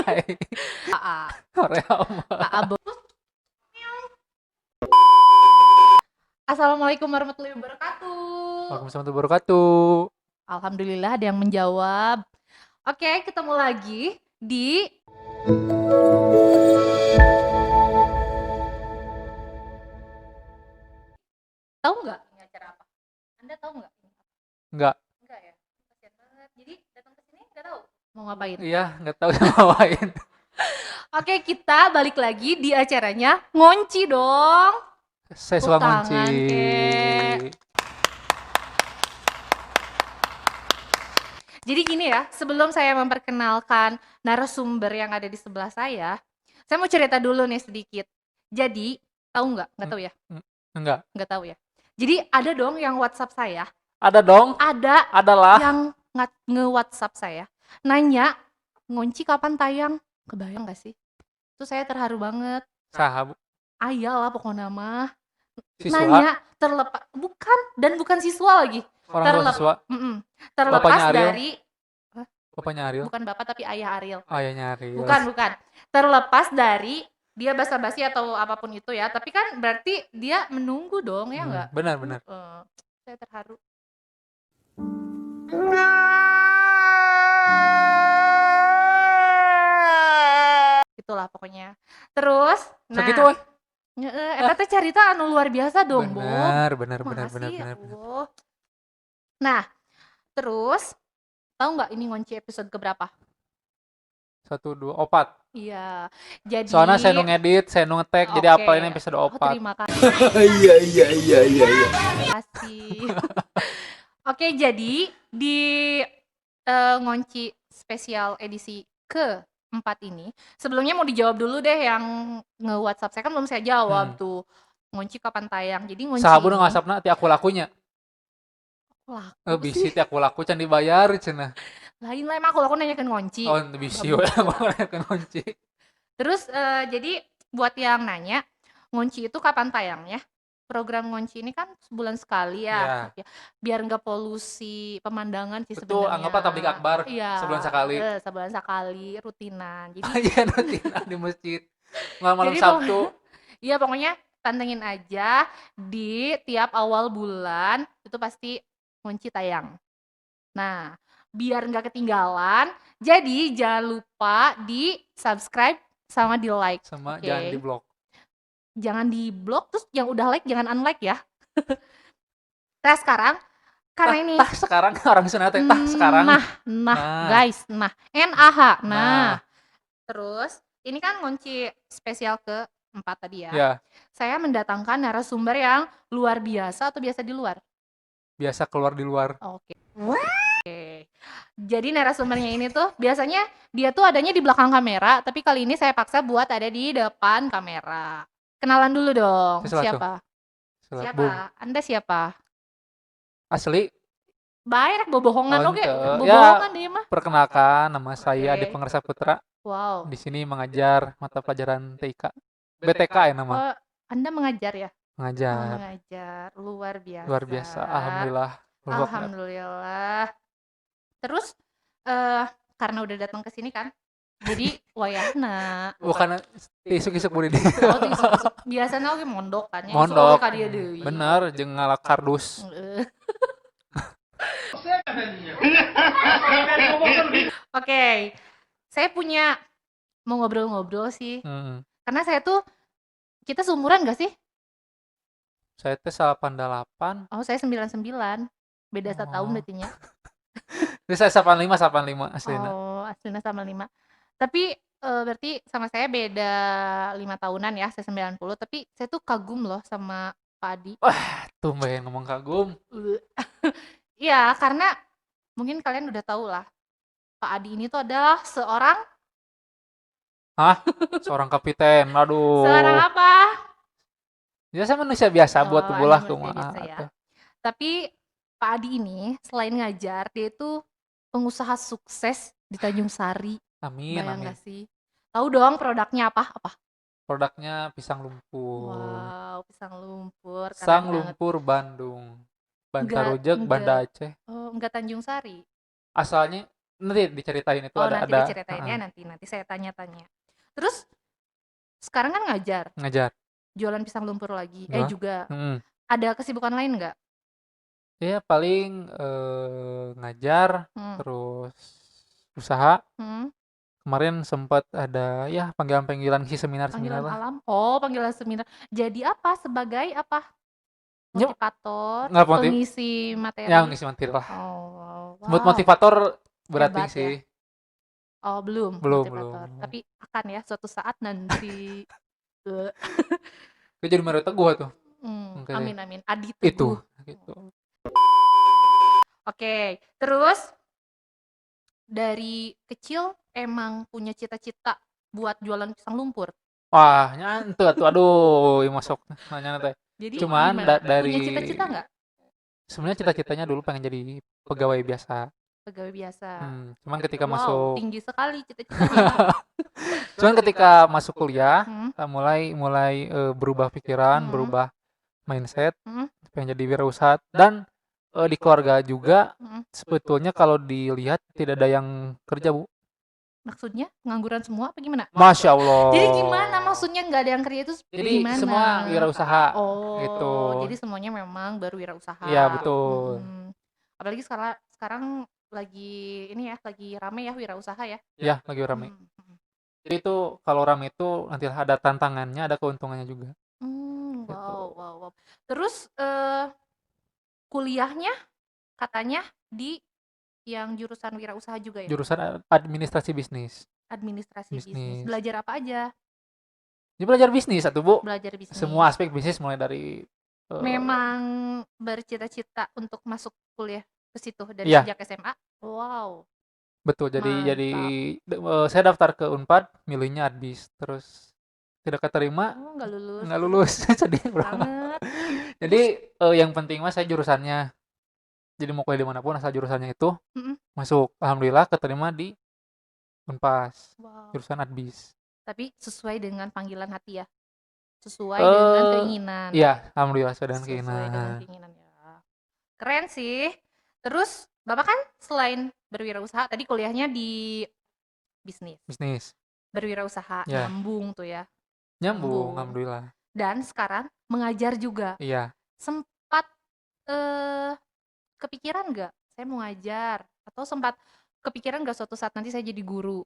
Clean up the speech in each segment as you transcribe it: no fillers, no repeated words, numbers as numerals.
Hai. AA. Korea AA Assalamualaikum warahmatullahi wabarakatuh. Waalaikumsalam warahmatullahi wabarakatuh. Alhamdulillah ada yang menjawab. Oke, ketemu lagi di tahu nggak ini acara apa? Anda tahu nggak ini apa? Enggak. Enggak ya? Kasian banget. Jadi datang ke sini nggak tahu mau ngapain. Iya, enggak tahu mau ngapain. Oke, kita balik lagi di acaranya ngonci dong. Saya Tepuk suka ngunci. tangan, kek. Jadi gini ya, sebelum saya memperkenalkan narasumber yang ada di sebelah saya mau cerita dulu nih sedikit. Jadi, tahu nggak? Nggak tahu ya? Enggak. Nggak tahu ya? Jadi ada dong yang WhatsApp saya. Ada dong. Ada Adalah. yang nge-WhatsApp saya. Nanya, ngonci kapan tayang? Kebayang nggak sih? Itu saya terharu banget. Sahabu. Ayalah pokoknya mah. Siswa. Nanya, terlepas. Bukan siswa lagi. Orang tua siswa. Terlepas Bapaknya Ariel. dari Bapaknya Ariel. bukan bapak tapi ayah Ariel. Ayahnya Ariel. Bukan. Terlepas dari dia basa-basi atau apapun itu ya, tapi kan berarti dia menunggu dong, ya nggak? Benar. Saya terharu. Itulah pokoknya. Terus, nah, Segitu weh. eta teh carita anu luar biasa dong, Bu. Benar. Allah. Nah, terus tahu nggak ini ngonci episode keberapa? 1, 2, 4. Iya. Jadi Soalnya saya ngedit, saya nge-tag, jadi Oke. apa ini episode 4. Terima kasih. Iya. Terima kasih. Oke, jadi di ngonci spesial edisi ke-4 ini, sebelumnya mau dijawab dulu deh yang nge-WhatsApp saya, kan belum saya jawab tuh. Ngonci kapan tayang? Jadi ngonci Sahabu ini ngasapna ti aku lakunya. Bisi ti aku laku can dibayar cenah. lain lah, emang aku nanyakan ngonci. Oh, bisi we aku nanyakeun ngonci. Terus jadi buat yang nanya, ngonci itu kapan tayangnya? Program ngonci ini kan sebulan sekali ya. Biar nggak polusi pemandangan sih sebenarnya. Betul, anggaplah tablik akbar. Iya, sebulan sekali. Sebulan sekali rutinan. Jadi Iya, rutinan di masjid. Malam Sabtu. Iya, pokoknya pantengin aja di tiap awal bulan itu pasti ngonci tayang. Nah, biar nggak ketinggalan, jadi jangan lupa di subscribe sama di like. Sama jangan di blok. Jangan di blok, terus yang udah like jangan unlike ya. Nah sekarang karena ini sekarang orang Sunda teh sekarang. Guys, NAH. Terus ini kan ngonci spesial ke-4 tadi ya. Ya. Saya mendatangkan narasumber yang luar biasa atau biasa di luar? Biasa keluar di luar. Oke. Jadi narasumbernya ini tuh biasanya dia tuh adanya di belakang kamera, tapi kali ini saya paksa buat ada di depan kamera. Kenalan dulu dong. Siapa? Anda siapa? Asli. Baik, bohongan oke. Bohongan dia mah. Perkenalkan, nama saya Adi Pengersa Putra. Wow. Di sini mengajar mata pelajaran TIK. BTK ya nama. Anda mengajar ya? Mengajar. Luar biasa. Luar biasa. Alhamdulillah. Alhamdulillah. Terus karena udah datang ke sini kan, jadi wayahna. Bukan isuk-isuk budi. Biasanya oke mondok kan ya. Mondok. Bener, jeung ngalak kardus. Oke. Saya punya mau ngobrol-ngobrol sih. Karena saya tuh kita seumuran gak sih? Saya teh 88. Oh, saya 99. Beda 1 tahun berarti nya. Terus saya 85 aslinya. Oh, aslinya 85. Tapi berarti sama saya beda 5 tahunan ya, saya 90. Tapi saya tuh kagum loh sama Pak Adi. Wah, tumben ngomong kagum. Iya, karena mungkin kalian udah tahu lah. Pak Adi ini tuh adalah seorang kapiten. Aduh. Seorang apa? Ya saya manusia biasa buat tubulah kumaha. Ya. Tapi Pak Adi ini selain ngajar, dia itu pengusaha sukses di Tanjung Sari. Amin. Gak sih? Tahu dong produknya apa? Produknya pisang lumpur. Wow, pisang lumpur. Pisang lumpur Bandung. Bantar Rujak, Banda Aceh. Oh, enggak Tanjung Sari. Asalnya nanti diceritain itu Oh, ada nanti diceritain ya, nanti saya tanya-tanya. Terus sekarang kan ngajar jualan pisang lumpur lagi. jual. Juga Mm. ada kesibukan lain nggak? Ya paling ngajar Hmm. terus usaha. Hmm. Kemarin sempat ada ya panggilan-panggilan ngisi seminar-seminar Panggilan lah. alam. Oh, panggilan seminar. Jadi apa? Sebagai apa? Nyep, Motivator, nggak motiv, pengisi ya materi. ngisi materi lah. Oh, Buat wow. motivator berat Hebat ya. sih. Oh, belum Belum. motivator. Tapi akan ya suatu saat nanti. Itu jadi Mario Teguh tuh. Oke. Amin amin. Adi Itu Teguh. gitu. Oke, terus dari kecil emang punya cita-cita buat jualan pisang lumpur. Wah, nyantu tuh. Aduh, masuk nanya teh. Jadi Cuman gimana? dari Punya cita-cita nggak? sebenarnya cita-citanya dulu pengen jadi pegawai biasa. Pegawai biasa. Cuman ketika Wow, masuk tinggi sekali cita-citanya. cuman ketika masuk kuliah Hmm, mulai berubah pikiran, hmm, berubah mindset, hmm, pengen jadi wirausaha dan di keluarga juga hmm. sebetulnya kalau dilihat tidak ada yang kerja, Bu. Maksudnya ngangguran semua apa gimana? Masya Jadi gimana Allah. maksudnya nggak ada yang kerja itu Jadi gimana? semua wirausaha gitu. Oh, jadi semuanya memang baru wirausaha. Iya, betul. Apalagi sekarang lagi ini ya, lagi rame ya wirausaha ya. Ya, lagi rame. Hmm. Jadi itu kalau rame itu nanti ada tantangannya, ada keuntungannya juga. Gitu. Wow. Terus kuliahnya katanya di yang jurusan wirausaha juga ya? Jurusan administrasi bisnis. Administrasi bisnis. Bisnis. Belajar apa aja? Ini belajar bisnis satu, Bu. Belajar bisnis. Semua aspek bisnis mulai dari Memang bercita-cita untuk masuk kuliah ke situ dari Iya. sejak SMA? Wow. Betul. Jadi Mantap. saya daftar ke Unpad, milihnya Adbis, terus tidak keterima, Oh, nggak lulus. nggak lulus. Sedih Banget. Jadi yang penting mah saya jurusannya. Jadi mau kuliah dimanapun asal jurusannya itu masuk. Alhamdulillah keterima di Unpas, Wow. jurusan Adbis. Tapi sesuai dengan panggilan hati ya? Sesuai dengan keinginan. Iya, alhamdulillah sesuai dengan keinginan ya. Keren sih. Terus Bapak kan selain berwirausaha tadi kuliahnya di bisnis. Berwirausaha Ya. nyambung tuh ya. Nyambung, alhamdulillah. Dan sekarang mengajar juga. Iya. Sempat kepikiran nggak saya mau ngajar atau sempat kepikiran nggak suatu saat nanti saya jadi guru?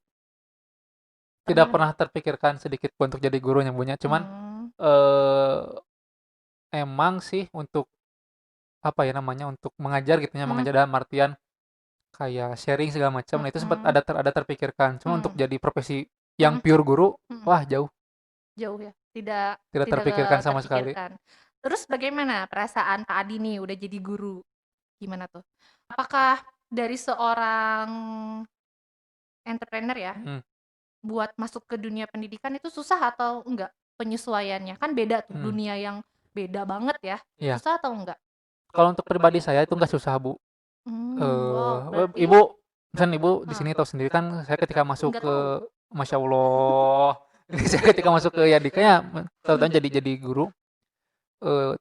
Tidak pernah terpikirkan sedikit pun untuk jadi guru nyambungnya. Cuman emang sih untuk apa ya namanya, untuk mengajar gitu ya, mengajar dalam artian kayak sharing segala macam. Nah itu sempat ada terpikirkan. Cuma untuk jadi profesi yang pure guru, wah jauh ya, tidak terpikirkan sama sekali. Terus bagaimana perasaan Pak Adi nih udah jadi guru? Gimana tuh? Apakah dari seorang entrepreneur ya, buat masuk ke dunia pendidikan itu susah atau enggak penyesuaiannya? Kan beda tuh, dunia yang beda banget ya. Iya. Susah atau enggak? Kalau untuk pribadi saya itu enggak susah, Bu. Berarti Ibu, misalnya Ibu di sini tahu sendiri kan saya ketika masuk ke Masya Allah. Saya ketika masuk ke Yadika ya tahu-tahu jadi guru.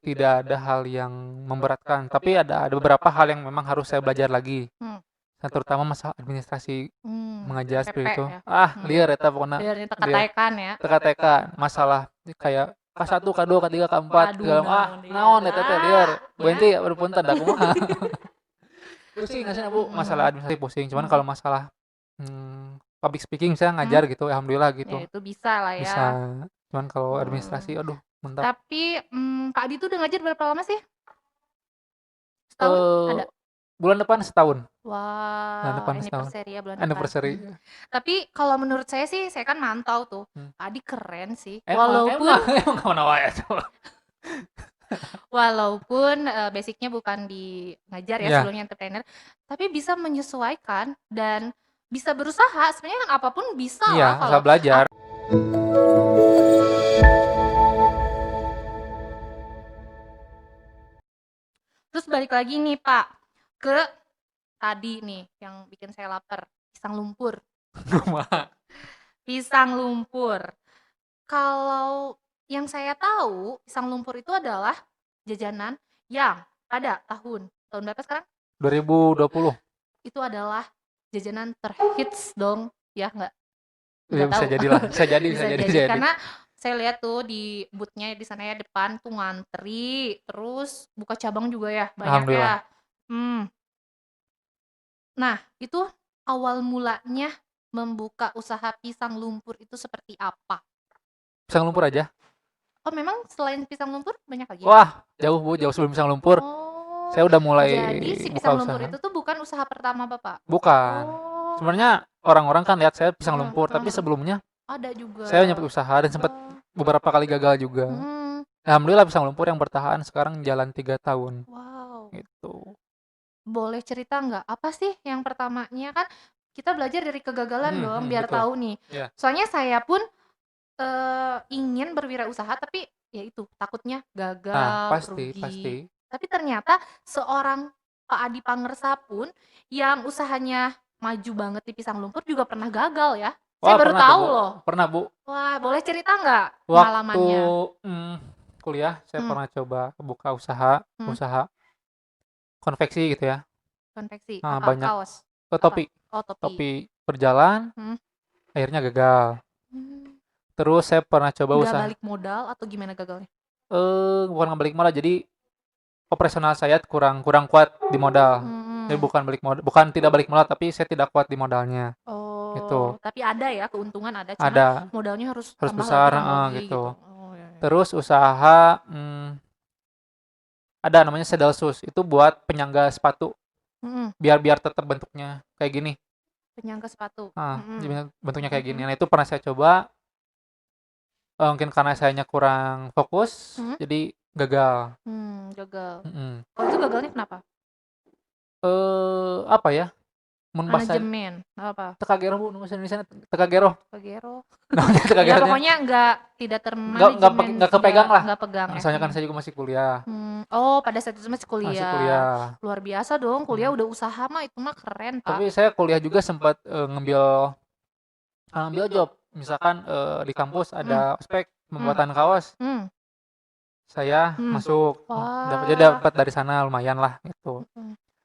Tidak ada hal yang memberatkan, tapi ada beberapa hal yang memang harus saya belajar lagi. Terutama masalah administrasi mengajar seperti itu. Liar eta pokoknya. Liar teka-tekan ya. Teka-teka, masalah kayak K1, K2, K3, K4 segala naon eta teh liar. Benti berpunten da kumaha. Pusing nggak sih Bu masalah administrasi pusing. Cuman kalau masalah public speaking saya ngajar gitu, alhamdulillah gitu. Ya itu bisa lah ya. Bisa. Cuman kalau administrasi aduh mantap. Tapi Kak Adi tuh udah ngajar berapa lama sih? Setahun ada? Bulan depan setahun. Wah, anniversary ya bulan depan. Anniversary. Tapi kalau menurut saya sih, saya kan mantau tuh. Kak Adi keren sih. Emang kemana wae coba. Walaupun basicnya bukan di ngajar ya, sebelumnya entrepreneur, tapi bisa menyesuaikan dan bisa berusaha. Sebenarnya apapun bisa lah kalau belajar. Terus balik lagi nih Pak ke tadi nih yang bikin saya lapar, pisang lumpur. Pisang lumpur. Kalau yang saya tahu, pisang lumpur itu adalah jajanan yang pada tahun berapa sekarang? 2020. Itu adalah jajanan terhits dong, ya nggak? Ya Nggak bisa tahu. jadilah, bisa jadi Bisa bisa jadi jadi. karena saya lihat tuh di boothnya di sana ya depan tuh ngantri, terus buka cabang juga ya banyak ya. Alhamdulillah. Nah, itu awal mulanya membuka usaha pisang lumpur itu seperti apa? Pisang lumpur aja? Oh, memang selain pisang lumpur banyak lagi? Wah, jauh Bu, jauh sebelum pisang lumpur. Oh, Saya udah mulai jadi si buka pisang lumpur usaha. itu tuh bukan usaha pertama Bapak? Bukan. Oh, Sebenarnya orang-orang kan lihat saya pisang heeh, lumpur, tapi heeh. sebelumnya Ada juga. saya nyebut usaha dan sempat Oh, beberapa kali gagal juga. Alhamdulillah pisang lumpur yang bertahan sekarang jalan 3 tahun. wow. Gitu. Boleh cerita nggak? Apa sih yang pertamanya kan kita belajar dari kegagalan dong biar Betul. tahu nih. Iya. Soalnya saya pun ingin berwirausaha tapi ya itu takutnya Nah, gagal, pasti. rugi. Tapi ternyata seorang Pak Adi Pangersa pun yang usahanya maju banget di pisang lumpur juga pernah gagal ya. Saya Wah, baru pernah tuh tahu Bu. loh. Pernah Bu. Wah, boleh cerita nggak Waktu pengalamannya? kuliah saya Hmm, pernah coba buka usaha konveksi gitu ya. konveksi Nah, apa? banyak Kaos? topi. Oh, topi. Topi berjalan, Hmm. akhirnya gagal. Hmm. Terus saya pernah coba Nggak usaha balik modal atau gimana gagalnya? bukan ngebalik malah, jadi operasional saya kurang kuat di modal. Jadi bukan tidak balik modal, tapi saya tidak kuat di modalnya. Gitu. Oh, tapi ada ya keuntungan ada, cuma Ada, modalnya harus harus tambah besar, lagi gitu. Oh, ya, ya. Terus usaha ada namanya saddle shoes, itu buat penyangga sepatu. Biar tetap bentuknya kayak gini. Penyangga sepatu. Jadi bentuknya kayak gini. Nah, itu pernah saya coba. Mungkin karena sayanya kurang fokus, jadi gagal. Gagal. Mm-mm. Kalau itu gagalnya kenapa? Apa ya? Mun bahasa Manajemen apa? teka gero Bu, nu bahasa Indonesia teka gero. Pagero. Namanya teka Ya geronya. pokoknya tidak Nggak kepegang lah. nggak pegang ya. Soalnya kan saya juga masih kuliah. Oh, pada saat itu masih Masih kuliah. kuliah. Luar biasa dong, kuliah udah usaha mah itu mah keren, Pak. Tapi saya kuliah juga sempat ngambil job. Misalkan di kampus ada ospek pembuatan kaos. Saya masuk. Wah. Dapat dari sana lumayan lah gitu.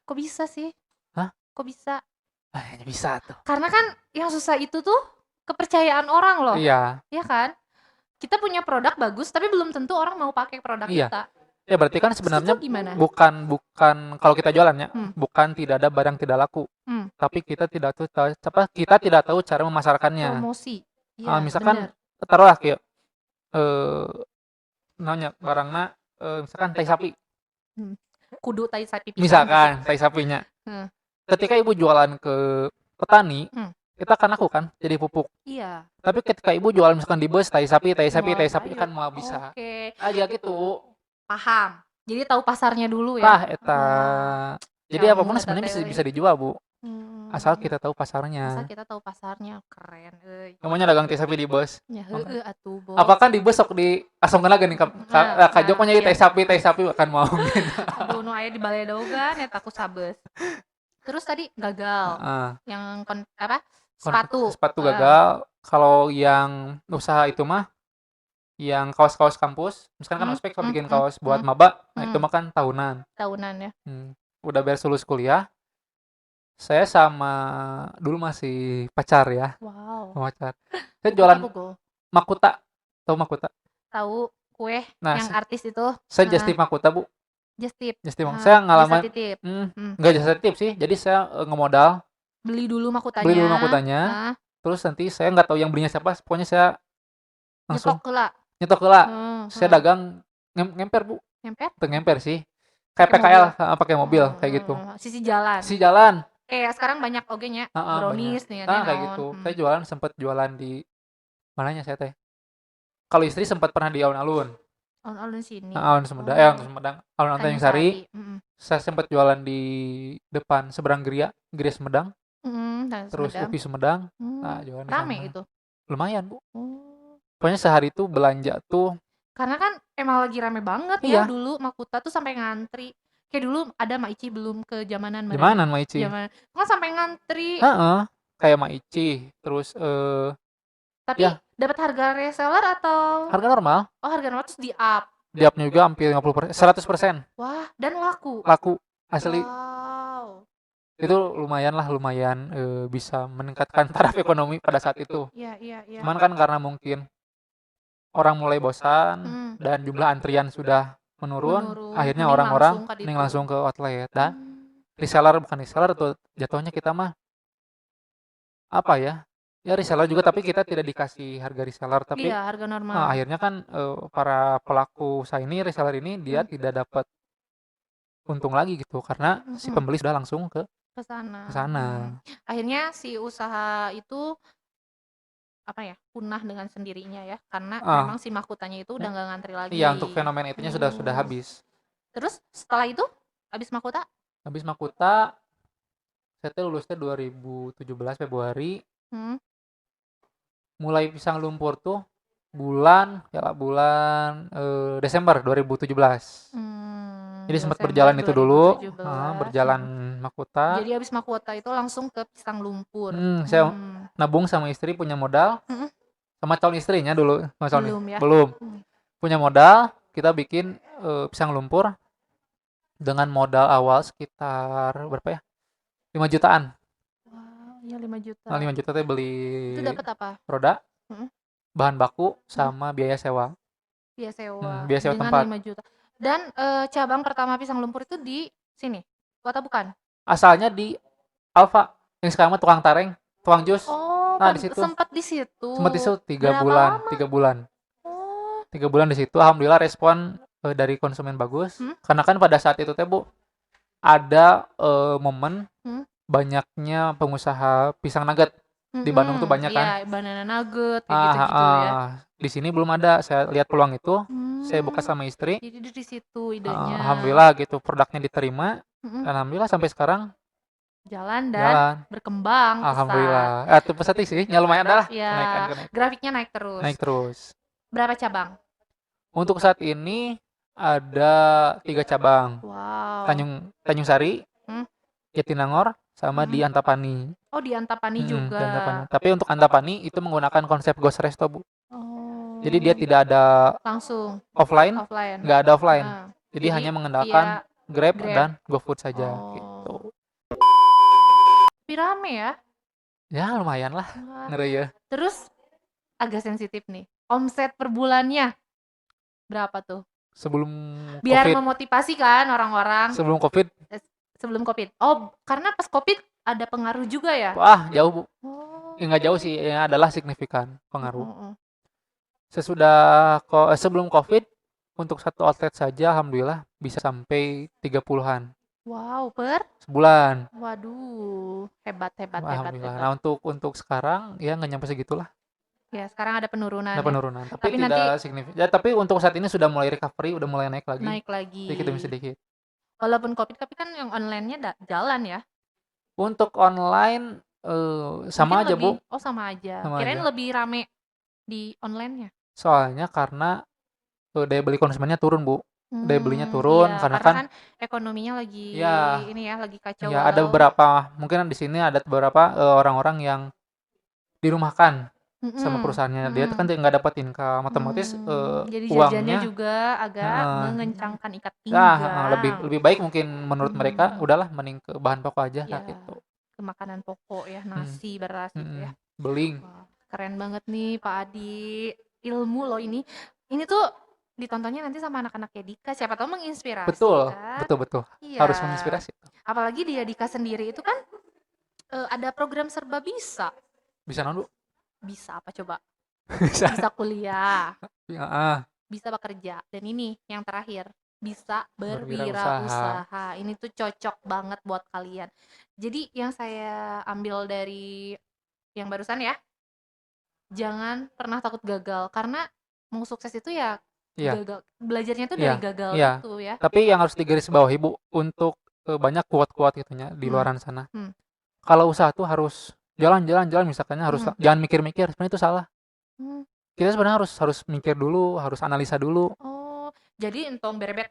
Kok bisa sih? Hah? Kok bisa? Bisa tuh. Karena kan yang susah itu tuh kepercayaan orang loh. Iya. Iya kan? Kita punya produk bagus, tapi belum tentu orang mau pakai produk Iya. kita. Ya berarti kan sebenarnya Itu gimana? bukan kalau kita jualannya bukan tidak ada barang tidak laku, tapi kita tidak tahu cara memasarkannya. Promosi. Iya, Misalkan taruhlah kayak nanya barangnya misalkan tai sapi. Kudu tai sapi pisang. Misalkan tai sapinya. Ketika ibu jualan ke petani, kita akan laku kan jadi pupuk. Iya. Tapi ketika ibu jualan misalkan di bus tai sapi kan mau bisa. Oke. Aja gitu. Paham. Jadi tahu pasarnya dulu ya. Eta. Jadi apapun sebenarnya bisa dijual, Bu. Asal kita tahu pasarnya. Keren euy. Namanya dagang teh sapi di bus. Ya heueuh atuh, Bos. Apakah di bus sok di asongkeun lagi nih ka jok nya teh sapi akan mau gitu. Aduh nu aya di Baledogan eta ku sabes. Terus tadi gagal. Yang sepatu gagal. Kalau yang usaha itu mah yang kaos-kaos kampus, misalkan kan ospek bikin kaos buat maba, nah itu mah kan tahunan ya. Udah beres lulus kuliah, saya sama dulu masih pacar ya. Wow. Pacar. Saya jualan Makuta. Tahu Makuta? Tahu kue yang artis itu. Saya just tip Makuta, Bu. Just tip. Saya ngalaman enggak jasa tip sih. Jadi saya ngemodal. Beli dulu Makutanya. Terus nanti saya nggak tahu yang belinya siapa, pokoknya saya langsung nyetok heula. Saya dagang ngemper, Bu. Ngemper sih. Kayak PKL pakai mobil kayak gitu. Sisi jalan. Kayak sekarang banyak ogenya, brownies nih kayak gitu. Saya sempat jualan di mananya saya teh. Kalau istri sempat pernah di alun-alun. Alun-alun sini. Alun Sumedang, alun-alun Tanjung Sari. Saya sempat jualan di depan seberang Geria Sumedang. Terus UPI Sumedang. Nah, jualan di sana. Rame itu. Lumayan, Bu. Pokoknya sehari itu belanja tuh. Karena kan emang lagi rame banget ya dulu Makuta tuh sampai ngantri. Kayak dulu ada Maici belum ke zamanan mereka. Zamanan Maici. Kan sampai ngantri. Kayak Maici, terus tapi dapat harga reseller atau harga normal? Oh, harga normal terus di-up. Di-up-nya juga hampir 50%, 100%. Wah, dan laku. Laku asli. Wow. Itu lumayan bisa meningkatkan taraf ekonomi pada saat itu. Iya. Cuman kan karena mungkin orang mulai bosan dan jumlah antrian sudah menurun, akhirnya mending orang-orang langsung ke mending ditu. langsung ke outlet. Dan bukan reseller tuh jatuhnya kita mah apa ya? Ya reseller juga tapi kita tidak dikasih harga reseller tapi Iya, harga normal. akhirnya kan para pelaku usaha ini reseller ini dia tidak dapat untung lagi gitu karena si pembeli sudah langsung ke Ke sana. sana. Akhirnya si usaha itu apa ya, punah dengan sendirinya ya, karena Ah, memang si mahkotanya itu udah nggak ngantri lagi. iya untuk fenomena itunya sudah habis. Terus setelah itu habis mahkota? Habis Makuta, saya tuh lulusnya 2017 Februari. Mulai Pisang Lumpur tuh bulan Desember 2017. Jadi sempat berjalan itu dulu, 2017. berjalan Makuta. Jadi habis mahkota itu langsung ke Pisang Lumpur. Saya nabung sama istri punya modal, sama calon istrinya dulu, Belum ya? belum. Punya modal, kita bikin Pisang Lumpur dengan modal awal sekitar berapa ya? 5 jutaan. Wow, ya 5 juta. Nah, 5 juta teh beli Itu dapat apa? roda, Mm-mm. bahan baku sama biaya sewa. Biaya sewa. Biaya sewa Dengan tempat. 5 juta. Dan cabang pertama Pisang Lumpur itu di sini. Kota bukan? Asalnya di Alfa, yang sekarang mah tukang tareng, tukang jus. Oh, Nah, di situ. sempat di situ. Sempat di situ 3 Berapa bulan, lama? 3 bulan. Oh, 3 bulan di situ alhamdulillah respon dari konsumen bagus. Karena kan pada saat itu teh Bu ada momen banyaknya pengusaha pisang nugget. Di Bandung tuh banyak kan? iya, banana nugget kayak gitu-gitu ya. Di sini belum ada. Saya lihat peluang itu, saya buka sama istri. Jadi di situ idenya. Alhamdulillah gitu produknya diterima. Alhamdulillah sampai sekarang jalan dan berkembang. Alhamdulillah. Itu pesat sih, ya lumayan dah. Ya, grafiknya naik terus. Naik terus. Berapa cabang? Untuk saat ini ada 3 cabang. Wow. Tanjung Sari, Jatinangor, sama di Antapani. Oh, di Antapani juga. Di Antapani. Tapi untuk Antapani itu menggunakan konsep ghost resto, Bu. Oh. Jadi dia tidak ada langsung offline. Nggak ada offline. Jadi hanya mengandalkan Grab dan GoFood saja gitu. Tapi rame ya? Ya lumayan lah, ngeri ya. Terus agak sensitif nih. Omset per bulannya berapa tuh? Sebelum biar COVID. Memotivasi kan orang-orang. Sebelum COVID. Sebelum COVID. Oh, karena pas COVID ada pengaruh juga ya? Wah, jauh Bu. Nggak jauh sih, ya adalah signifikan pengaruh. Sebelum COVID untuk satu outlet saja alhamdulillah bisa sampai 30-an. Wow, per sebulan. Waduh, hebat. Alhamdulillah. Nah, untuk sekarang ya nggak nyampe segitulah. Ya, sekarang ada penurunan. Ada penurunan, tapi tidak signifikan. Ya, tapi untuk saat ini sudah mulai recovery, udah mulai naik lagi. Sedikit demi sedikit. Walaupun COVID, tapi kan yang online-nya jalan ya. Untuk online sama aja, Bu. Oh, sama aja. Kirain lebih rame di online-nya. Soalnya karena daya beli konsumennya turun, Bu. Daya belinya turun iya, karena kan ekonominya lagi lagi kacau. Ya, ada beberapa, mungkin di sini ada beberapa orang-orang yang dirumahkan sama perusahaannya. Dia kan nggak dapat income, otomatis jadi uangnya jajannya juga agak mengencangkan ikat pinggang. Lebih baik mungkin menurut mereka udahlah mending ke bahan pokok aja gitu. Ke makanan pokok ya, nasi, beras gitu ya. Beling. Keren banget nih Pak Adi. Ilmu loh ini. Ini tuh ditontonnya nanti sama anak-anaknya Dika, siapa tahu menginspirasi. Betul. Iya. Harus menginspirasi. Apalagi dia Dika sendiri itu kan ada program serba bisa. Bisa non, Bu? Bisa apa coba? Bisa kuliah. Bisa bekerja. Dan ini yang terakhir, bisa berwirausaha. Ini tuh cocok banget buat kalian. Jadi yang saya ambil dari yang barusan ya, jangan pernah takut gagal, karena mau sukses itu ya gagal. Belajarnya tuh dari gagal itu ya. Tapi yang harus digarisbawahi, Bu, untuk banyak kuat-kuat gitunya di luaran sana. Kalau usaha tuh harus jalan misalkannya harus jangan mikir-mikir, sebenarnya itu salah. Kita sebenarnya harus mikir dulu, harus analisa dulu. Oh, jadi entong berebet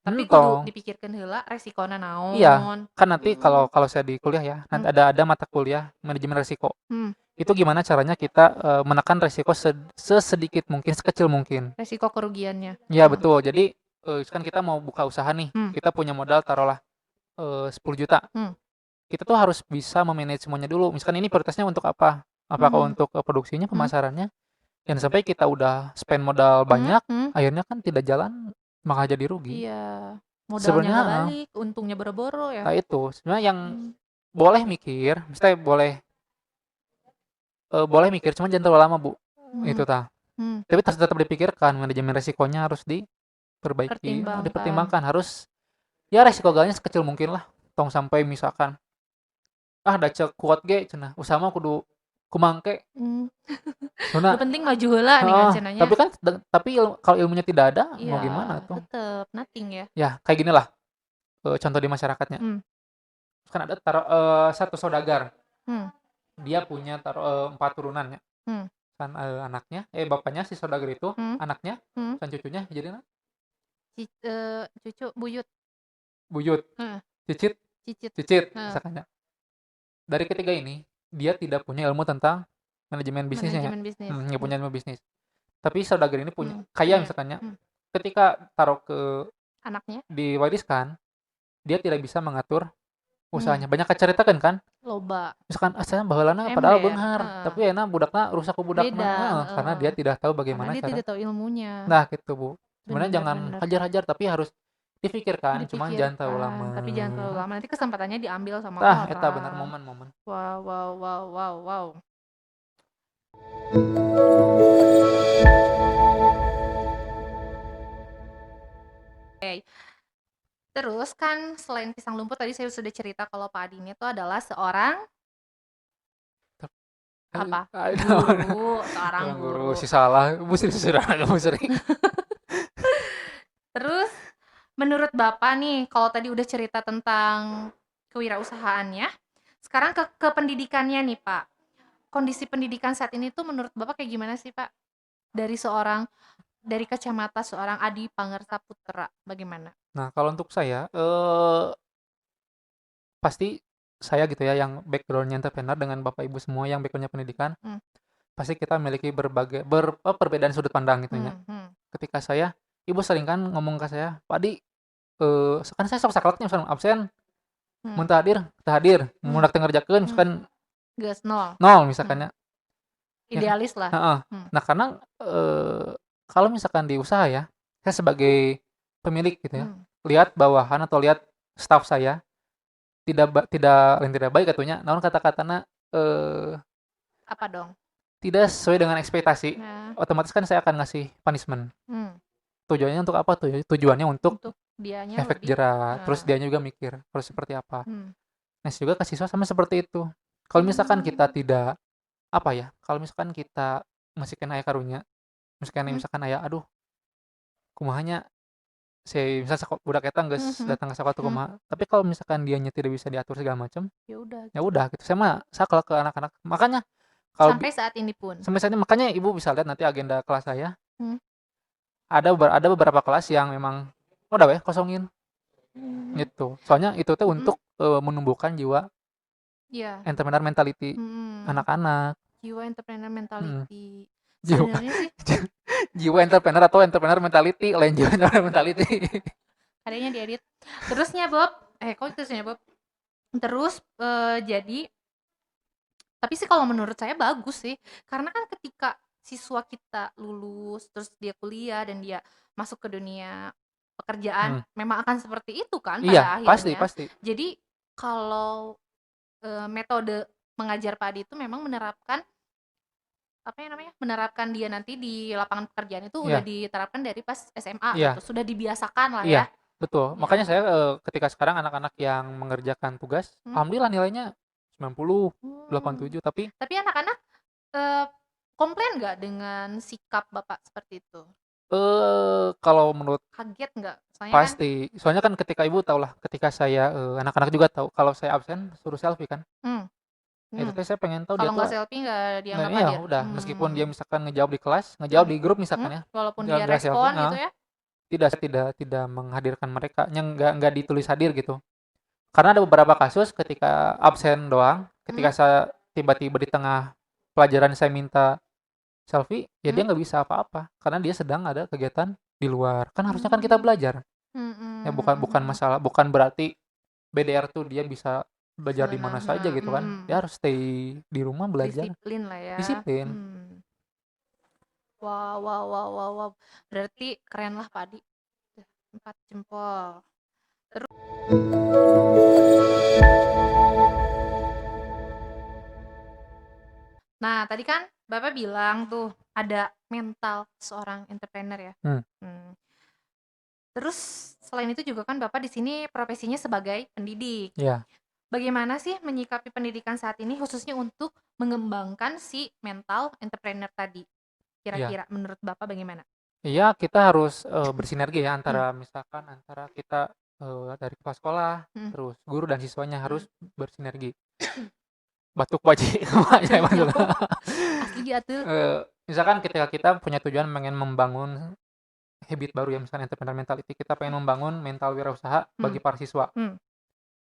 tapi kudu dipikirkan heula resikona naon. Iya, kan nanti kalau saya di kuliah ya, nanti ada mata kuliah manajemen resiko. Itu gimana caranya kita menekan resiko sesedikit mungkin, sekecil mungkin. Resiko kerugiannya. Iya, betul. Jadi kan kita mau buka usaha nih, kita punya modal taruhlah 10 juta. kita tuh harus bisa me-manage semuanya dulu. Misalkan ini prioritasnya untuk apa? Apakah untuk produksinya, pemasarannya, dan sampai kita udah spend modal banyak, akhirnya kan tidak jalan, malah jadi rugi. Iya, modalnya Sebenarnya nggak balik, untungnya boro-boro ya. nah itu sebenarnya yang boleh mikir, misalnya boleh mikir, cuma jangan terlalu lama Bu. Itu tapi tetap dipikirkan, manajemen resikonya harus dipertimbangkan, harus ya resiko galanya sekecil mungkin lah. Tong sampai misalkan da cek kuat ge cenah, usaha mah kudu kumangke. Lu penting maju heula nih kan cenanya. Tapi kan kalau ilmunya tidak ada, mau gimana tuh? Tetep nothing ya. Ya kayak gini lah contoh di masyarakatnya. Kan ada satu saudagar. Dia punya 4 turunannya. Kan anaknya, bapaknya si saudagar itu, anaknya, kan cucunya jadi cucu buyut, cicit, misalkannya. Dari ketiga ini, dia tidak punya ilmu tentang manajemen bisnisnya. Nggak punya ilmu bisnis. Tapi saudagar ini punya, kaya misalkannya. Ketika taruh ke anaknya, diwariskan, dia tidak bisa mengatur usahanya. Banyak kacaritakeun kan? Loba. Misalkan asalnya baheulana padahal beunghar, tapi enak budakna rusak ku budakna, karena dia tidak tahu bagaimana karena dia tidak tahu ilmunya. Nah, gitu Bu. Sebenarnya jangan hajar-hajar, tapi harus dipikirkan, cuma jangan terlalu lama. Tapi jangan terlalu lama, nanti kesempatannya diambil sama orang. Eta benar momen-momen. Wow. Oke. Terus kan selain pisang lumpur tadi saya sudah cerita kalau Pak Adi ini tuh adalah seorang apa? Seorang guru. Si salah, Bu sering. Terus menurut Bapak nih, kalau tadi udah cerita tentang kewirausahaannya, sekarang ke pendidikannya nih Pak. Kondisi pendidikan saat ini tuh menurut Bapak kayak gimana sih Pak? Dari kacamata seorang Adi Pangersa Putra, bagaimana? Nah, kalau untuk saya, pasti saya gitu ya, yang background-nya entrepreneur dengan Bapak Ibu semua yang background-nya pendidikan, pasti kita memiliki perbedaan sudut pandang gitu ya. Ketika Ibu sering kan ngomong ke saya, Pak Adi, kan saya sok sakleknya misalnya absen, mun teu hadir, mun teu ngerjakeun misalkan geus nol misalkan ya. Idealis lah. Nah, karena kalau misalkan di usaha ya, saya sebagai pemilik gitu ya, lihat bawahan atau lihat staff saya tidak baik atunya, naon kata-katana apa dong? Tidak sesuai dengan ekspektasi. Otomatis kan saya akan ngasih punishment. Tujuannya untuk apa tuh? Tujuannya untuk dianya efek jerah. Terus dianya juga mikir harus seperti apa. Nah, juga ke siswa sama seperti itu. Kalau misalkan kita tidak kalau misalkan kita ngasihkan aya karunya, misalkan aya aduh kumahanya misal budak eta geus datang ke sekolah kumaha. Tapi kalau misalkan dianya tidak bisa diatur segala macam, ya udah gitu. Saya mah saklek ke anak-anak. Makanya sampai saat ini pun. Makanya Ibu bisa lihat nanti agenda kelas saya. Ada beberapa kelas yang memang udah kosongin. Gitu. Soalnya itu tuh untuk menumbuhkan jiwa entrepreneur mentality anak-anak. Jiwa entrepreneur mentality. Jiwa entrepreneur atau entrepreneur mentality, lain jiwa entrepreneur mentality. Adanya diedit. Terusnya Bob, Terus jadi tapi sih kalau menurut saya bagus sih, karena kan ketika siswa kita lulus terus dia kuliah dan dia masuk ke dunia pekerjaan, memang akan seperti itu kan pada akhirnya. Pasti. Jadi kalau metode mengajar Pak Adi itu memang menerapkan menerapkan dia nanti di lapangan pekerjaan itu udah diterapkan dari pas SMA gitu, sudah dibiasakan lah ya. Betul. Makanya saya ketika sekarang anak-anak yang mengerjakan tugas, alhamdulillah nilainya 90, 87, tapi anak-anak komplain nggak dengan sikap Bapak seperti itu? Kalau menurut kaget nggak? Pasti. Soalnya kan ketika Ibu tahu lah, ketika saya anak-anak juga tahu kalau saya absen suruh selfie kan. Itu saya pengen tahu dia kalau tuh. nggak selfie nggak dianggap Iya, hadir. udah. Meskipun dia misalkan ngejawab di kelas, ngejawab di grup misalkan ya. Walaupun dia respon gitu ya. Tidak menghadirkan mereka, yang nggak ditulis hadir gitu. Karena ada beberapa kasus ketika absen doang, ketika saya tiba-tiba di tengah pelajaran saya minta selfie, ya dia nggak bisa apa-apa karena dia sedang ada kegiatan di luar. Kan harusnya kan kita belajar. Ya bukan masalah, bukan berarti BDR tuh dia bisa belajar di mana saja gitu kan. Dia harus stay di rumah belajar. Disiplin lah ya. Disiplin. Wow, wow, wow, wow, wow. Berarti keren lah Pak Adi. 4 jempol. Terus nah, tadi kan Bapak bilang tuh ada mental seorang entrepreneur ya. Terus selain itu juga kan Bapak di sini profesinya sebagai pendidik. Iya. Bagaimana sih menyikapi pendidikan saat ini khususnya untuk mengembangkan si mental entrepreneur tadi? Iya. Kira-kira menurut Bapak bagaimana? Iya, kita harus bersinergi ya antara misalkan antara kita dari kepala sekolah, terus guru dan siswanya harus bersinergi. Batuk wajib Asli atuh. Misalkan ketika kita punya tujuan pengen membangun habit baru ya, misalkan entrepreneur mentality, kita pengen membangun mental wirausaha bagi para siswa.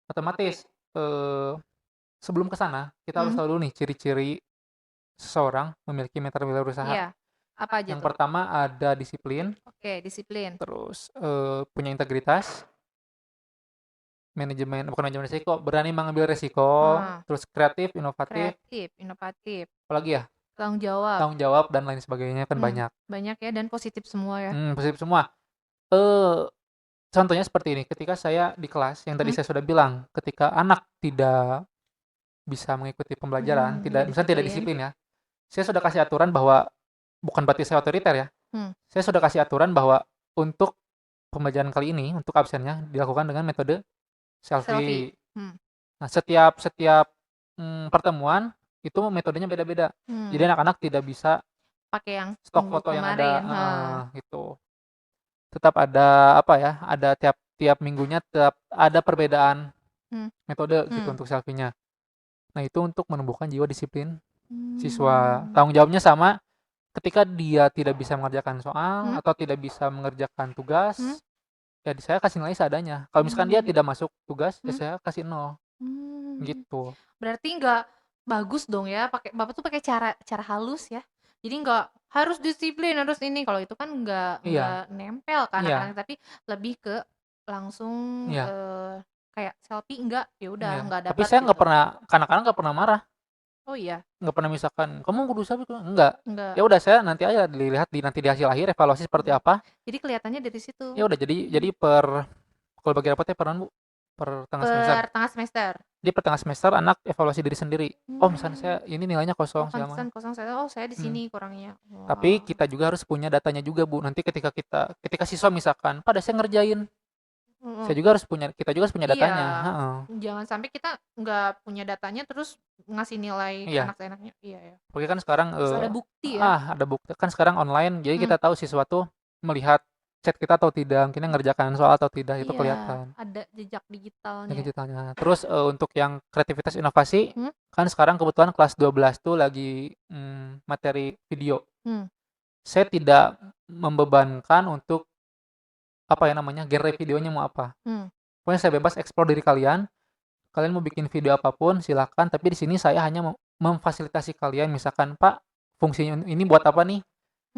Otomatis sebelum ke sana kita harus tahu dulu nih ciri-ciri seseorang memiliki mental wirausaha. Iya. Apa aja Yang tuh? pertama ada disiplin, Oke, disiplin. terus punya integritas, bukan manajemen risiko, berani mengambil risiko, terus kreatif, inovatif, apalagi ya? Tanggung jawab dan lain sebagainya kan banyak. Banyak ya dan positif semua ya. Positif semua. Contohnya seperti ini, ketika saya di kelas yang tadi saya sudah bilang, ketika anak tidak bisa mengikuti pembelajaran, misalnya tidak disiplin ya, saya sudah kasih aturan bahwa bukan berarti saya otoriter ya. Saya sudah kasih aturan bahwa untuk pembelajaran kali ini, untuk absennya dilakukan dengan metode selfie. Nah, setiap pertemuan itu metodenya beda-beda. Jadi anak-anak tidak bisa pakai yang stok foto yang ada gitu. Tetap ada apa ya? Ada tiap minggunya tetap ada perbedaan metode gitu untuk selfie-nya. Nah, itu untuk menumbuhkan jiwa disiplin siswa. Tanggung jawabnya sama. Ketika dia tidak bisa mengerjakan soal atau tidak bisa mengerjakan tugas, ya saya kasih nilai seadanya. Kalau misalkan dia tidak masuk tugas, ya saya kasih 0. Gitu. Berarti nggak bagus dong ya, Bapak tuh pakai cara halus ya. Jadi nggak harus disiplin, harus ini. Kalau itu kan nggak nempel kan anak-anak, tapi lebih ke langsung kayak selfie ya udah nggak dapat. Tapi saya nggak gitu. pernah, anak-anak nggak pernah marah. Oh iya. Nggak pernah misalkan kamu kudu selfie, enggak. Ya udah, saya nanti aja dilihat nanti di hasil akhir evaluasi seperti apa. Jadi kelihatannya dari situ. Ya udah, jadi kalau bagi rapotnya per tengah semester. Di tengah semester anak evaluasi diri sendiri. Oh, misalnya saya ini nilainya kosong saya saya di sini kurangnya. Tapi kita juga harus punya datanya juga, Bu. Nanti ketika siswa misalkan, pada saya ngerjain. Kita juga harus punya datanya. Jangan sampai kita nggak punya datanya terus ngasih nilai anak seenaknya. Iya ya. Oke, kan sekarang ada bukti ya. Ada bukti kan sekarang online, jadi kita tahu siswa tuh melihat chat kita atau tidak, mungkin ngerjakan soal atau tidak, itu kelihatan. Ada jejak digitalnya. Terus untuk yang kreativitas inovasi, kan sekarang kebetulan kelas 12 tuh lagi materi video. Saya tidak membebankan untuk genre videonya mau apa. Pokoknya saya bebas eksplor diri kalian. Kalian mau bikin video apapun silakan, tapi di sini saya hanya memfasilitasi kalian, misalkan Pak, fungsinya ini buat apa nih?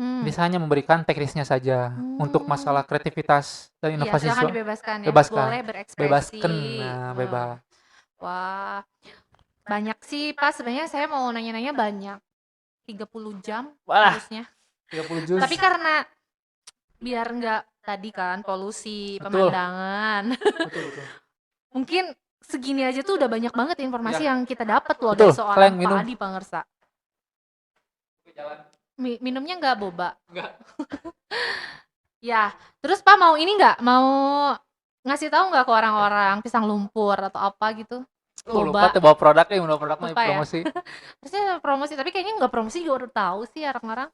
Jadi saya hanya memberikan teknisnya saja. Untuk masalah kreativitas dan inovasi silakan dibebaskan ya. Boleh berekspresi. Bebaskan. Bebas. Wah, banyak sih Pak, sebenarnya saya mau nanya-nanya banyak. 30 jam harusnya. 30 jam. Tapi karena biar nggak tadi kan polusi pemandangan. Betul. Mungkin segini aja tuh udah banyak banget informasi yang kita dapat loh dari seorang Pak Adi Pangersa. Minumnya nggak boba? Nggak. Ya, terus Pak mau ini nggak? Mau ngasih tahu nggak ke orang-orang pisang lumpur atau apa gitu? Lupa tuh bawa produknya promosi. Harusnya promosi, tapi kayaknya nggak promosi juga udah tahu sih orang-orang.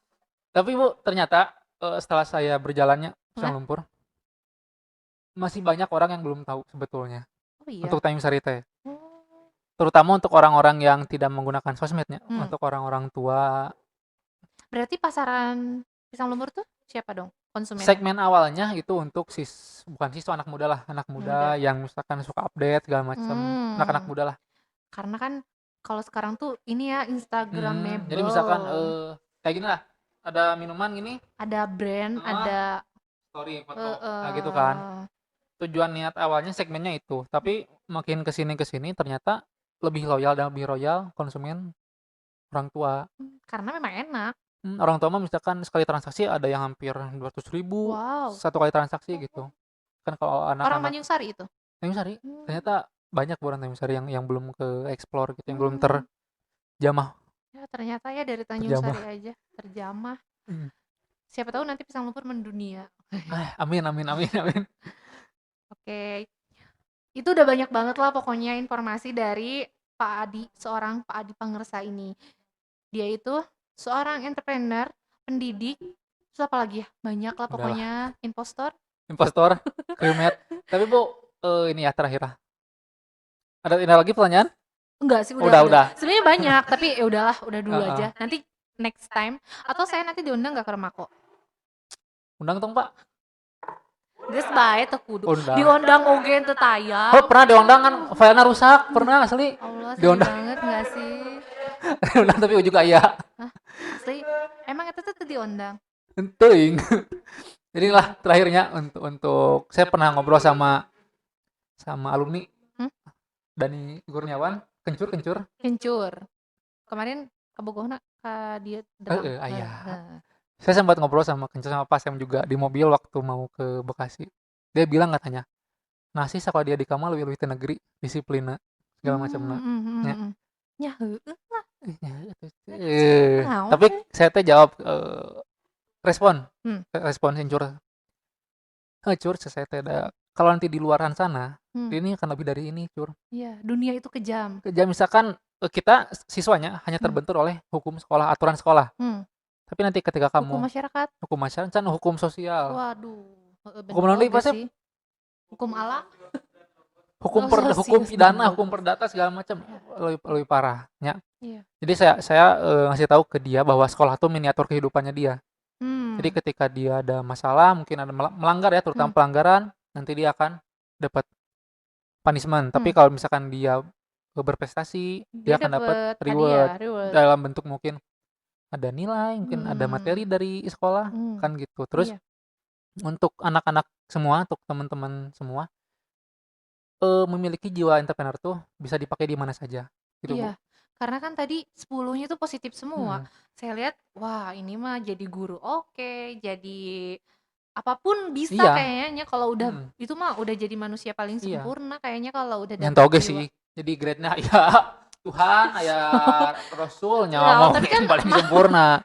Tapi Bu, ternyata setelah saya berjalannya pisang lumpur, masih banyak orang yang belum tahu sebetulnya. Oh, iya? Untuk Time Sari teh. Terutama untuk orang-orang yang tidak menggunakan sosmednya, untuk orang-orang tua. Berarti pasaran pisang lumpur tuh siapa dong konsumennya? Segmen awalnya itu untuk bukan siswa, anak muda lah, anak muda yang misalkan suka update segala macam, anak-anak muda lah. Karena kan kalau sekarang tuh ini ya Instagramable. Jadi misalkan kayak gini lah, ada minuman gini, ada brand, ada story foto, nah gitu kan. Tujuan niat awalnya segmennya itu, tapi makin ke sini ternyata lebih loyal dan lebih royal konsumen orang tua. Karena memang enak. Orang tua mah misalkan sekali transaksi ada yang hampir 200.000 Wow. satu kali transaksi gitu. Kan kalau Orang anak-anak Tanjung Sari itu? Tanjung Sari Hmm. ternyata banyak buruan Tanjung Sari yang belum ke explore gitu, yang belum Hmm. terjamah. Ya ternyata ya dari Tanjung Terjamah. Sari aja terjamah. Hmm. Siapa tahu nanti pisang lumpur mendunia. Amin amin amin amin. Oke. Itu udah banyak banget lah pokoknya informasi dari Pak Adi, seorang Pak Adi Pangersa ini. Dia itu seorang entrepreneur, pendidik, terus apa lagi ya? Banyak lah Udah lah. pokoknya, impostor. Impostor, krimet. Tapi Bu, ini ya terakhir lah. Ada lagi pertanyaan? Enggak sih, Udah. udah. Sebenarnya banyak, tapi ya udahlah, udah dulu Heeh. aja. Nanti next time atau saya nanti diundang nggak ke rumah kok? Undang tong Pak. Geus bae teu kudu. Undang. Diundang oge teu tayang. Oh pernah diundang kan filenya rusak, pernah asli. Allah, sedih Diundang. banget nggak sih? Diundang tapi juga iya. Hah? Asli, emang itu tuh diundang? Teuing. Jadi lah terakhirnya untuk saya pernah ngobrol sama alumni Dani Kurniawan, kencur. Kencur. Kemarin ke Bogona ka dia Heeh, aya. Saya sempat ngobrol sama kencur sama Pak Sam juga di mobil waktu mau ke Bekasi. Dia bilang katanya, nasi sekolah dia di Kamal lebih teu negeri, disiplinna segala macamna. Ya. Ya heueuh lah. Tapi saya teh jawab respon kencur. Cur, saya teh ada kalau nanti di luaran sana, ini akan lebih dari ini, Cur. Iya, dunia itu kejam. Kejam misalkan kita siswanya hanya terbentur oleh hukum sekolah, aturan sekolah. Tapi nanti ketika kamu Hukum masyarakat, kan hukum sosial. waduh, Hukum non sih. Hukum alam, hukum pidana, hukum perdata segala macam lebih parah, ya. Iya. Jadi saya ngasih tahu ke dia bahwa sekolah itu miniatur kehidupannya dia. Jadi ketika dia ada masalah, mungkin ada melanggar ya, terutama pelanggaran, nanti dia akan dapat punishment. Tapi kalau misalkan dia berprestasi, dia akan dapat reward dalam bentuk mungkin ada nilai, mungkin ada materi dari sekolah, kan gitu. Terus untuk anak-anak semua, untuk teman-teman semua, memiliki jiwa entrepreneur tuh bisa dipakai di mana saja, gitu Bu. Iya, karena kan tadi 10-nya tuh positif semua. Saya lihat, wah ini mah jadi guru oke, jadi apapun bisa Iya. kayaknya kalau udah itu mah udah jadi manusia paling sempurna kayaknya kalau udah Yang dapat toge jiwa. sih. Jadi grade-nya ya Tuhan, ya Rasul, Ya, nyawa tapi kan paling sempurna.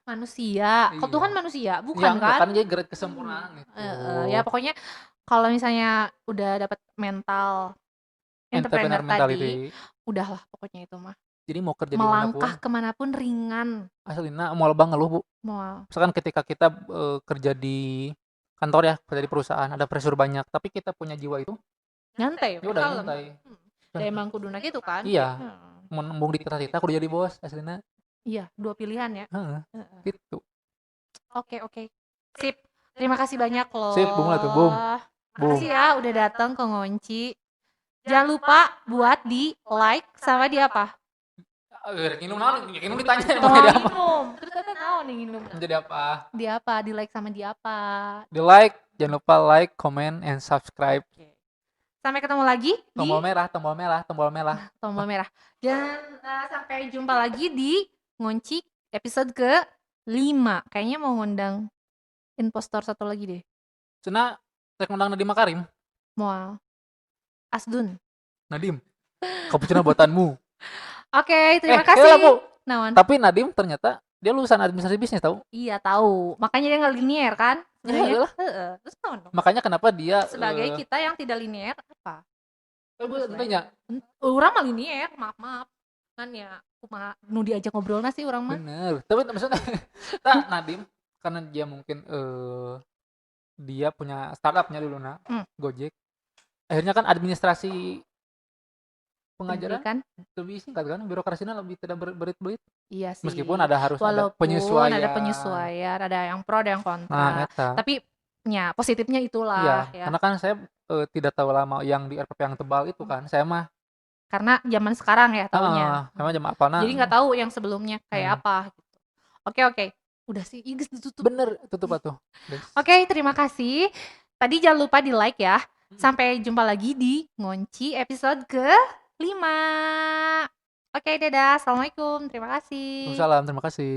Manusia. Kalau Tuhan manusia, bukan Ya, kan? kan jadi grade kesempurnaan gitu. Ya pokoknya kalau misalnya udah dapat mental entrepreneur tadi, udahlah pokoknya itu mah. Jadi mau kerja melangkah kemanapun ringan. Aslina mau lebah ngeluh Bu. Misalkan ketika kita kerja di kantor ya, kerja di perusahaan, ada pressure banyak, tapi kita punya jiwa itu nyantai, ya udah nyantai. Ya emang kuduna gitu kan. Iya. Mun ditita-tita kudu jadi bos aslina. Iya, 2 pilihan ya. Gitu. Oke. Sip. Terima kasih banyak loh. Sip, Bung lah tuh, Bung. Makasih ya udah datang ke Ngonci. Jangan lupa buat di like sama di apa? Nginum ditanya sama dia apa? Terus kata naon nih nginum. Jadi apa? Di apa? Di like sama di apa? Di like, jangan lupa like, comment, and subscribe. Sampai ketemu lagi tombol merah. Tombol merah. Dan sampai jumpa lagi di Ngonci episode ke-5. Kayaknya mau ngundang impostor satu lagi deh. Cina, saya ngundang Nadiem Makarim. Mau Asdun. Nadim, cappuccino buatanmu. Oke, terima kasih. Tapi Nadim ternyata dia lulusan administrasi bisnis tahu? Iya tahu. Makanya dia nggak linear kan? Iya. Terus naon? Makanya kenapa dia sebagai kita yang tidak linear apa? Tentunya. Orang mah linear, maaf. Kan ya, cuma nu diajak ngobrol sih orang mah. Bener. Tapi maksudnya Nadim karena dia mungkin dia punya startupnya dulu Gojek. Akhirnya kan administrasi pengajaran kan lebih singkat kan, birokrasinya lebih tidak berit-berit. Iya sih. Meskipun harus ada penyesuaian, ada yang pro, ada yang kontra. Tapi ya positifnya itulah. Iya, karena kan saya tidak tahu lama yang di RPP yang tebal itu kan, saya mah. Karena zaman sekarang ya tahunya. Sama zaman apa Jadi nggak tahu yang sebelumnya kayak apa. Gitu. Oke. Udah sih, tutup. Bener, tutup atuh. Oke, terima kasih. Tadi jangan lupa di like ya. Sampai jumpa lagi di Ngonci episode ke-5. Oke, dadah. Assalamualaikum. Terima kasih. Waalaikumsalam, terima kasih.